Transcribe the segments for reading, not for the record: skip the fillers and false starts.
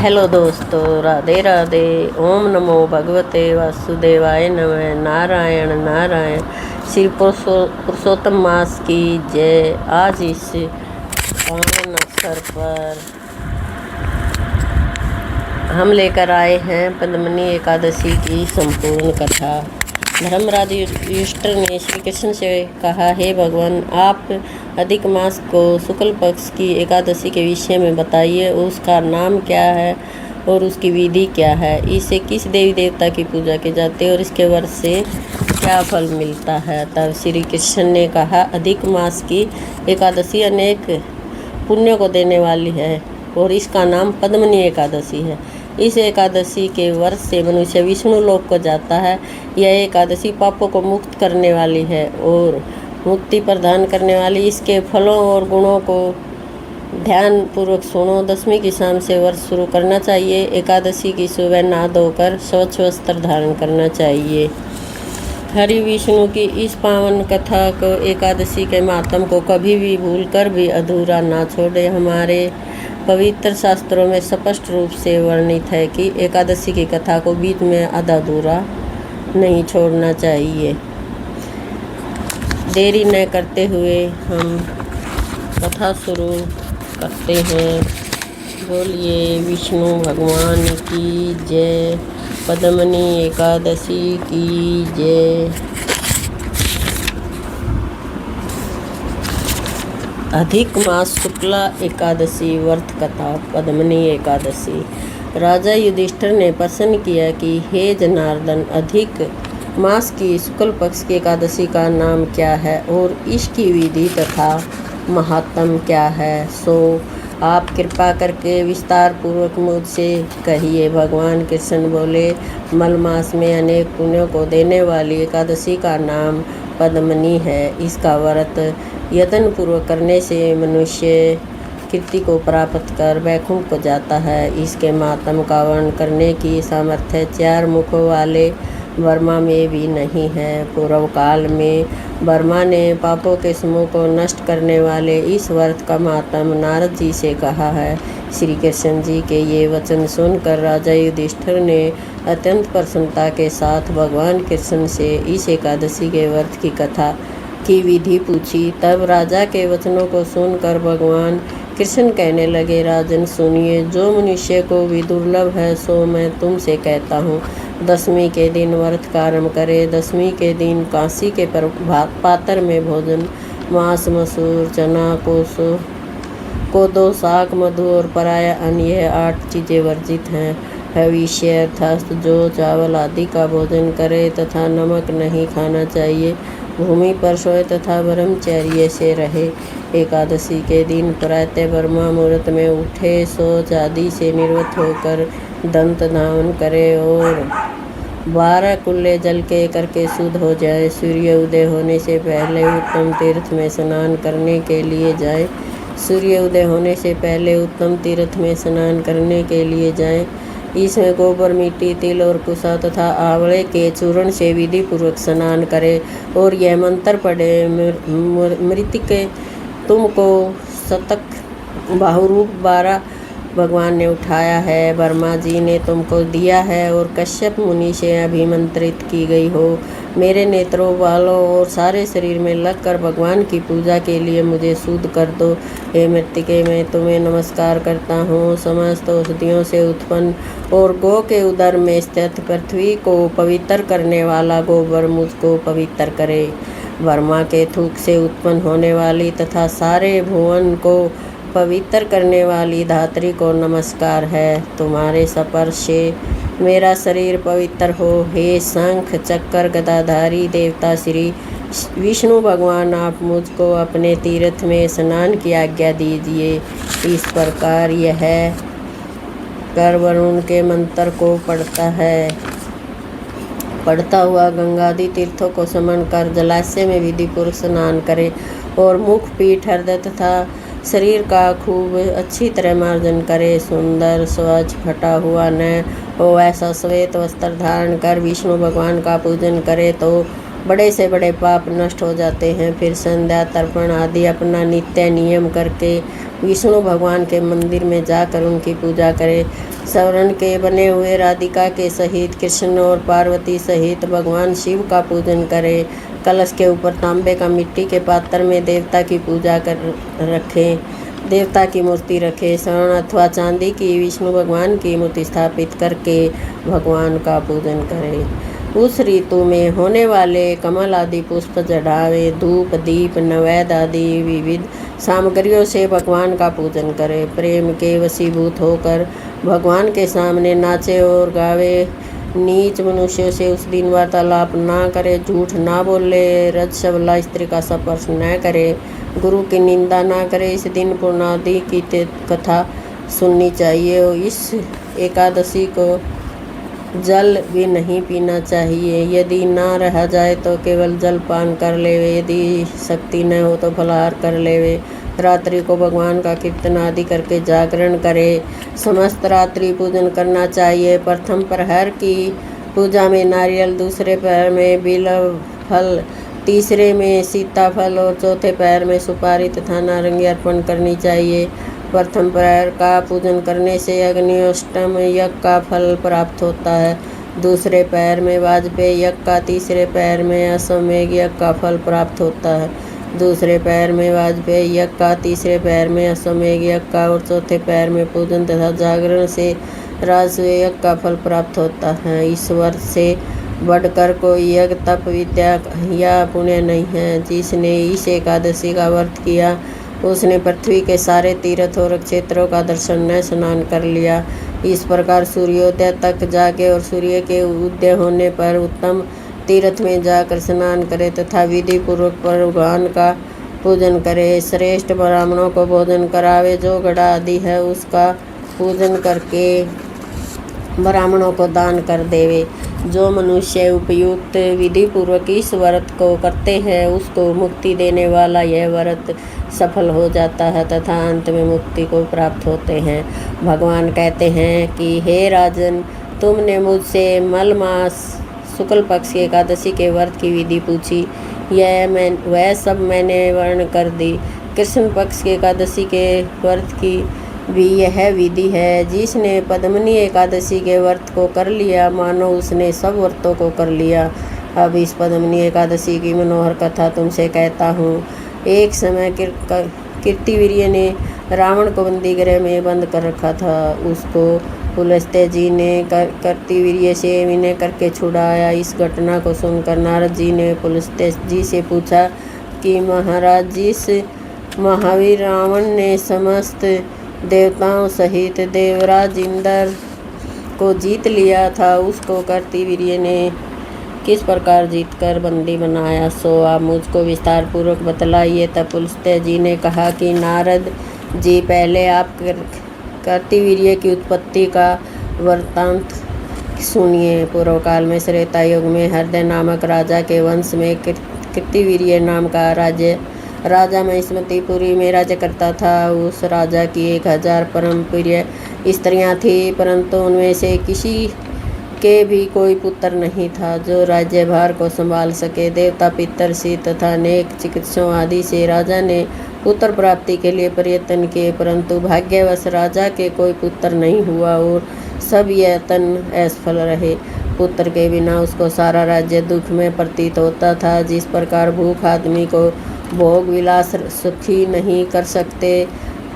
Hello दोस्तों, राधे राधे। ओम नमो भगवते वासुदेवाय नमः। नारायण नारायण। श्री पुरुषोत्तम मास की जय। आज इस पावन अवसर पर हम लेकर आए हैं पद्मिनी एकादशी की संपूर्ण कथा। धर्मराज युधिष्ठिर ने श्री कृष्ण से कहा, हे भगवान, आप अधिक मास को शुक्ल पक्ष की एकादशी के विषय में बताइए। उसका नाम क्या है और उसकी विधि क्या है? इसे किस देवी देवता की पूजा की जाती है और इसके व्रत से क्या फल मिलता है? तब श्री कृष्ण ने कहा, अधिक मास की एकादशी अनेक पुण्य को देने वाली है और इसका नाम पद्मिनी एकादशी है। इस एकादशी के व्रत से मनुष्य विष्णु लोक को जाता है। यह एकादशी पापों को मुक्त करने वाली है और मुक्ति प्रदान करने वाली। इसके फलों और गुणों को ध्यान पूर्वक सुनो। दशमी की शाम से व्रत शुरू करना चाहिए। एकादशी की सुबह नहा धोकर स्वच्छ वस्त्र धारण करना चाहिए। हरि विष्णु की इस पावन कथा को, एकादशी के मातम को कभी भी भूलकर भी अधूरा ना छोड़े। हमारे पवित्र शास्त्रों में स्पष्ट रूप से वर्णित है कि एकादशी की कथा को बीच में आधा अधूरा नहीं छोड़ना चाहिए। देरी न करते हुए हम कथा शुरू करते हैं। बोलिए विष्णु भगवान की जय। पद्मिनी एकादशी की जय। अधिक मास शुक्ला एकादशी व्रत कथा। पद्मिनी एकादशी। राजा युधिष्ठिर ने प्रश्न किया कि हे जनार्दन, अधिक मास की शुक्ल पक्ष की एकादशी का नाम क्या है और इसकी विधि तथा महात्म क्या है? सो आप कृपा करके विस्तार पूर्वक मुझसे कहिए। भगवान कृष्ण बोले, मल मास में अनेक पुण्यों को देने वाली एकादशी का नाम पद्मिनी है। इसका व्रत यत्न पूर्वक करने से मनुष्य कीर्ति को प्राप्त कर वैकुंठ को जाता है। इसके मातम का वर्णन करने की सामर्थ्य चार मुखों वाले ब्रह्मा में भी नहीं है। पूर्व काल में ब्रह्मा ने पापों के समूह को नष्ट करने वाले इस व्रत का मातम नारद जी से कहा है। श्री कृष्ण जी के ये वचन सुनकर राजा युधिष्ठिर ने अत्यंत प्रसन्नता के साथ भगवान कृष्ण से इस एकादशी के व्रत की कथा की विधि पूछी। तब राजा के वचनों को सुनकर भगवान कृष्ण कहने लगे, राजन सुनिए, जो मनुष्य को भी दुर्लभ है सो मैं तुमसे कहता हूँ। दशमी के दिन व्रत का आरंभ करे। दशमी के दिन कांसी के पात्र में भोजन मांस, मसूर, चना, कोदो, साग, मधु और पराया अन्न, यह 8 चीज़ें वर्जित हैं। भविष्य अर्थात जो चावल आदि का भोजन करे तथा नमक नहीं खाना चाहिए। भूमि पर सोए तथा ब्रह्मचर्य से रहे। एकादशी के दिन प्रातः ब्रह्म मुहूर्त में उठे, शौच आदि से निवृत्त होकर दंत धावन करे और 12 कुल्ले जल के करके शुद्ध हो जाए। सूर्य उदय होने से पहले उत्तम तीर्थ में स्नान करने के लिए जाए। सूर्य उदय होने से पहले उत्तम तीर्थ में स्नान करने के लिए जाए। इसमें गोबर, मिट्टी, तिल और कुशा तथा आंवले के चूर्ण से विधि पूर्वक स्नान करे और यह मंत्र पढ़े, मृतिके तुमको शतक बाहुरूप 12 भगवान ने उठाया है, ब्रह्मा जी ने तुमको दिया है और कश्यप मुनि से अभिमंत्रित की गई हो। मेरे नेत्रों, बालों और सारे शरीर में लगकर भगवान की पूजा के लिए मुझे शुद्ध कर दो। हे मृतिके, मैं तुम्हें नमस्कार करता हूँ। समस्त औषधियों से उत्पन्न और गौ के उदर में स्थित पृथ्वी को पवित्र करने वाला गोबर मुझको पवित्र करे। ब्रह्मा के थूक से उत्पन्न होने वाली तथा सारे भुवन को पवित्र करने वाली धात्री को नमस्कार है। तुम्हारे स्पर्श से मेरा शरीर पवित्र हो। हे शंख चक्र गदाधारी देवता श्री विष्णु भगवान, आप मुझको अपने तीर्थ में स्नान की आज्ञा दीजिए। इस प्रकार यह कर वरुण के मंत्र को पढ़ता हुआ गंगादि तीर्थों को समन कर जलाशय में विधि पूर्वक स्नान करे और मुख, पीठ, हृदय तथा शरीर का खूब अच्छी तरह मार्जन करे। सुंदर स्वच्छ फटा हुआ न हो ऐसा श्वेत वस्त्र धारण कर विष्णु भगवान का पूजन करे तो बड़े से बड़े पाप नष्ट हो जाते हैं। फिर संध्या, तर्पण आदि अपना नित्य नियम करके विष्णु भगवान के मंदिर में जाकर उनकी पूजा करे। स्वर्ण के बने हुए राधिका के सहित कृष्ण और पार्वती सहित भगवान शिव का पूजन करे। कलश के ऊपर तांबे का मिट्टी के पात्र में देवता की पूजा कर रखें, देवता की मूर्ति रखें। स्वर्ण अथवा चांदी की विष्णु भगवान की मूर्ति स्थापित करके भगवान का पूजन करें। उस ऋतु में होने वाले कमल आदि पुष्प चढ़ावे। धूप दीप नैवेद्य आदि विविध सामग्रियों से भगवान का पूजन करें। प्रेम के वशीभूत होकर भगवान के सामने नाचे और गावे। नीच मनुष्यों से उस दिन वार्तालाप ना करे, झूठ ना बोले, रज शबला स्त्री का स्पर्श न करे, गुरु की निंदा ना करे। इस दिन पूर्णादि की कथा सुननी चाहिए और इस एकादशी को जल भी नहीं पीना चाहिए। यदि ना रहा जाए तो केवल जल पान कर लेवे, यदि शक्ति न हो तो फलाहार कर लेवे। रात्रि को भगवान का कीर्तन आदि करके जागरण करे। समस्त रात्रि पूजन करना चाहिए। प्रथम प्रहर की पूजा में नारियल, दूसरे प्रहर में बिल्व फल, तीसरे में सीताफल और चौथे प्रहर में सुपारी तथा नारंगी अर्पण करनी चाहिए। प्रथम प्रहर का पूजन करने से अग्निष्टोम यज्ञ का फल प्राप्त होता है। दूसरे प्रहर में वाजपेय यज्ञ का, तीसरे प्रहर में अश्वमेध यज्ञ का फल प्राप्त होता है। दूसरे प्रहर में वाजपेय यज्ञ का, तीसरे प्रहर में अश्वमेध यज्ञ का और चौथे प्रहर में पूजन तथा जागरण से राजसूय यज्ञ का फल प्राप्त होता है। ईश्वर से बढ़कर कोई यज्ञ तप विद्या या पुण्य नहीं है। जिसने इस एकादशी का व्रत किया उसने पृथ्वी के सारे तीर्थ और क्षेत्रों का दर्शन न स्नान कर लिया। इस प्रकार सूर्योदय तक जाके और सूर्य के उदय होने पर उत्तम तीर्थ में जाकर स्नान करे तथा विधि पूर्वक भगवान का पूजन करे। श्रेष्ठ ब्राह्मणों को भोजन करावे। जो घड़ा आदि है उसका पूजन करके ब्राह्मणों को दान कर देवे। जो मनुष्य उपयुक्त विधि पूर्वक इस व्रत को करते हैं उसको मुक्ति देने वाला यह व्रत सफल हो जाता है तथा अंत में मुक्ति को प्राप्त होते हैं। भगवान कहते हैं कि हे राजन, तुमने मुझसे मल मास शुक्ल पक्ष की एकादशी के व्रत की विधि पूछी, वह सब मैंने वर्ण कर दी। कृष्ण पक्ष की एकादशी के व्रत की भी यह विधि है। जिसने पद्मनी एकादशी के व्रत को कर लिया मानो उसने सब व्रतों को कर लिया। अब इस पद्मनी एकादशी की मनोहर कथा तुमसे कहता हूँ। एक समय कीर्तिवीर्य ने रावण को बंदीगृह में बंद कर रखा था। उसको पुलस्त्य जी ने कीर्तिवीर्य से विनय करके छुड़ाया। इस घटना को सुनकर नारद जी ने पुलस्त्य जी से पूछा कि महाराज, जिस महावीर रावण ने समस्त देवताओं सहित देवराज इंद्र को जीत लिया था उसको कीर्तिवीर्य ने किस प्रकार जीतकर बंदी बनाया, सो आप मुझको विस्तार पूर्वक बतलाइए। तब पुलस्त्य जी ने कहा कि नारद जी, पहले आप कीर्तिवीर्य की उत्पत्ति का वृत्तांत सुनिए। पूर्व काल में त्रेता युग में हृदय नामक राजा के वंश में कीर्तिवीर्य नाम का राजा महिष्मतीपुरी में राज्य करता था। उस राजा की 1000 परम प्रिय स्त्रियां थी, परंतु उनमें से किसी के भी कोई पुत्र नहीं था जो राज्यभार को संभाल सके। देवता, पितृषि तथा अनेक चिकित्सकों आदि से राजा ने पुत्र प्राप्ति के लिए प्रयत्न किए, परंतु भाग्यवश राजा के कोई पुत्र नहीं हुआ और सब यत्न असफल रहे। पुत्र के बिना उसको सारा राज्य दुख में प्रतीत होता था। जिस प्रकार भूख आदमी को भोग विलास सुखी नहीं कर सकते,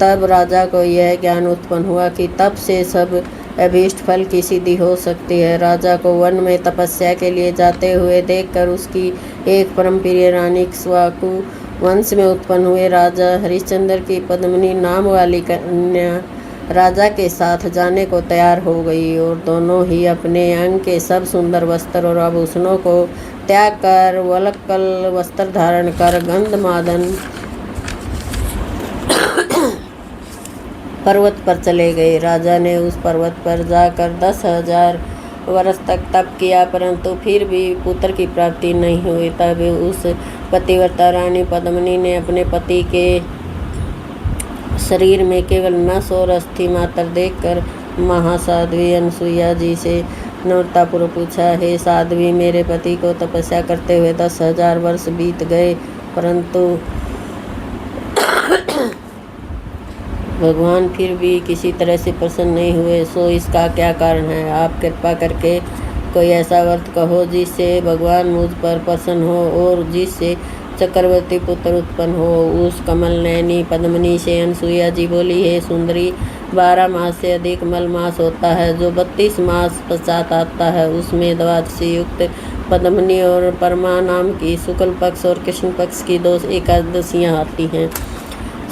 तब राजा को यह ज्ञान उत्पन्न हुआ कि तप से सब अभीष्ट फल की सिद्धि हो सकती है। राजा को वन में तपस्या के लिए जाते हुए देखकर उसकी एक परम प्रिय रानी इक्ष्वाकु वंश में उत्पन्न हुए राजा हरिश्चंद्र की पद्मिनी नाम वाली कन्या राजा के साथ जाने को तैयार हो गई और दोनों ही अपने अंग के सब सुंदर वस्त्र और आभूषणों को त्याग कर वलक्कल वस्त्र धारण कर गंधमादन पर्वत पर चले गए। राजा ने उस पर्वत पर जाकर 10,000 वर्ष तक तप किया, परंतु फिर भी पुत्र की प्राप्ति नहीं हुई। तब उस पतिव्रता रानी पद्मिनी ने अपने पति के शरीर में केवल नस और अस्थि मात्र देखकर महासाध्वी अनसुईया जी से नम्रतापूर्वक पूछा, हे साध्वी, मेरे पति को तपस्या करते हुए 10,000 वर्ष बीत गए, परंतु भगवान फिर भी किसी तरह से प्रसन्न नहीं हुए। सो इसका क्या कारण है? आप कृपा करके कोई ऐसा व्रत कहो जिससे भगवान मुझ पर प्रसन्न हो और जिससे चक्रवर्ती पुत्र उत्पन्न हो। उस कमल नयनी पद्मिनी से अनसुईया जी बोली, हे सुंदरी, 12 मास से अधिक मल मास होता है जो 32 मास पश्चात आता है। उसमें द्वादशी युक्त पद्मिनी और परमा नाम की शुक्ल पक्ष और कृष्ण पक्ष की 2 एकादशियाँ आती हैं।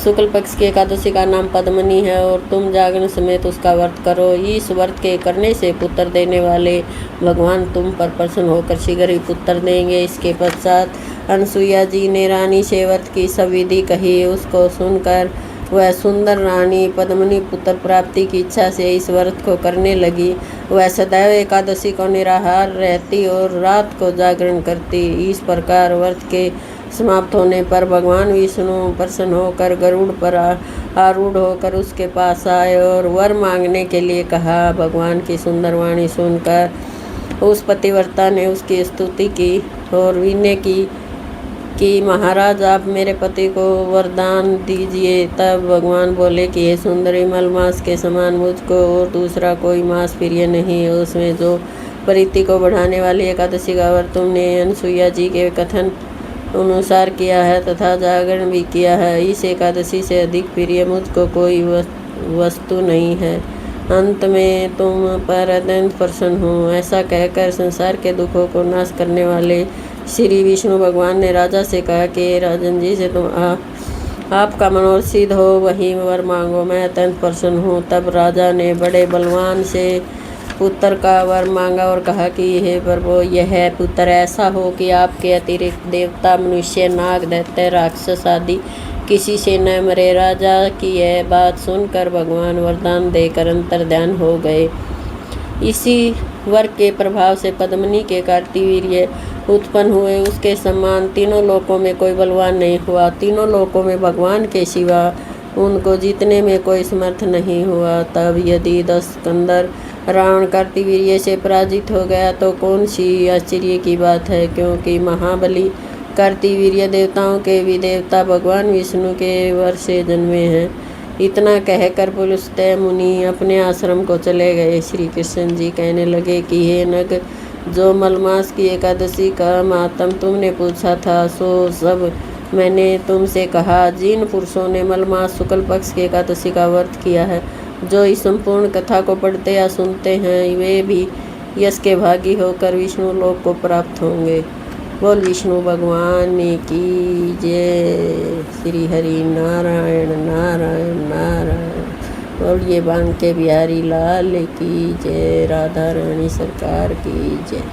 शुक्ल पक्ष की एकादशी का नाम पद्मिनी है और तुम जागरण समेत उसका व्रत करो। इस व्रत के करने से पुत्र देने वाले भगवान तुम पर प्रसन्न होकर शीघ्र ही पुत्र देंगे। इसके पश्चात अनसुईया जी ने रानी से व्रत की सब विधि कही। उसको सुनकर वह सुंदर रानी पद्मिनी पुत्र प्राप्ति की इच्छा से इस व्रत को करने लगी। वह सदैव एकादशी को निराहार रहती और रात को जागरण करती। इस प्रकार व्रत के समाप्त होने पर भगवान विष्णु प्रसन्न होकर गरुड़ पर आरूढ़ होकर उसके पास आए और वर मांगने के लिए कहा। भगवान की सुंदर वाणी सुनकर उस पतिव्रता ने उसकी स्तुति की और विनय की कि महाराज, आप मेरे पति को वरदान दीजिए। तब भगवान बोले कि हे सुंदरी, मल मास के समान मुझको और दूसरा कोई मास प्रिय नहीं है। उसमें जो प्रीति को बढ़ाने वाली एकादशी का व्रत तुमने अनसुईया जी के कथन अनुसार किया है तथा जागरण भी किया है, इस एकादशी से अधिक प्रिय मुझको कोई वस्तु नहीं है। अंत में तुम पर अत्यंत प्रसन्न हूँ। ऐसा कहकर संसार के दुखों को नाश करने वाले श्री विष्णु भगवान ने राजा से कहा कि राजन जी से तुम आपका मनोरथ सिद्ध हो वही वर मांगो, मैं अत्यंत प्रसन्न हूँ। तब राजा ने बड़े बलवान से पुत्र का वर मांगा और कहा कि हे प्रभु, यह पुत्र ऐसा हो कि आपके अतिरिक्त देवता, मनुष्य, नाग, दैत्य, राक्षस आदि किसी से न मरे। राजा की यह बात सुनकर भगवान वरदान देकर अंतर्ध्यान हो गए। इसी वर के प्रभाव से पद्मिनी के कार्तिवीर्य उत्पन्न हुए। उसके समान तीनों लोकों में कोई बलवान नहीं हुआ। तीनों लोकों में भगवान के सिवा उनको जीतने में कोई समर्थ नहीं हुआ। तब यदि दशकंदर रावण कार्तिवीर्य से पराजित हो गया तो कौन सी आश्चर्य की बात है, क्योंकि महाबली कार्तिवीर्य देवताओं के भी देवता भगवान विष्णु के वर से जन्मे हैं। इतना कहकर पुलस्त्य मुनि अपने आश्रम को चले गए। श्री कृष्ण जी कहने लगे कि हे नग, जो मलमास की एकादशी का मातम तुमने पूछा था सो सब मैंने तुमसे कहा। जिन पुरुषों ने मलमास शुक्ल पक्ष की एकादशी का व्रत किया है, जो इस संपूर्ण कथा को पढ़ते या सुनते हैं, वे भी यश के भागी होकर विष्णु लोक को प्राप्त होंगे। बोल विष्णु भगवान की जय। श्री हरि नारायण नारायण नारायण। बोलिए बांके बिहारी लाल की जय। राधा रानी सरकार की जय।